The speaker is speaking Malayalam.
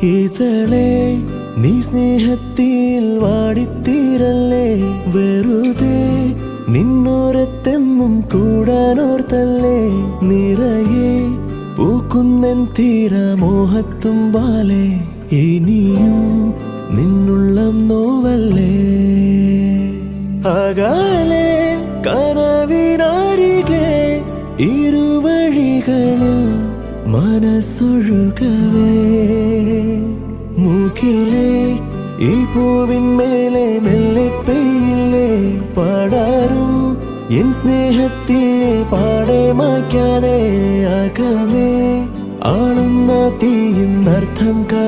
ഇതളെ നീ സ്നേഹത്തിൽ വാടിത്തീരല്ലേ, വെറുതെ നിന്നോരത്തെന്നും കൂടാനോർത്തല്ലേ. നിറയെ പൂക്കുന്നൻ തീരമോഹത്തുമ്പാലെ, ഇനിയും നിന്നുള്ളം നോവല്ലേ. അകലെ കനവിനരികെ ഇരുവഴികളിൽ മനസ്സൊഴുകവേ, മൂക്കിലെ ഈ പൂവിന്മേലെ മെല്ലെ പെയ്യില്ലേ പടരും എൻ സ്നേഹത്തെ പാടെ മായ്ക്കാതെ. അകമേ ആളുന്ന തീയും അർത്ഥം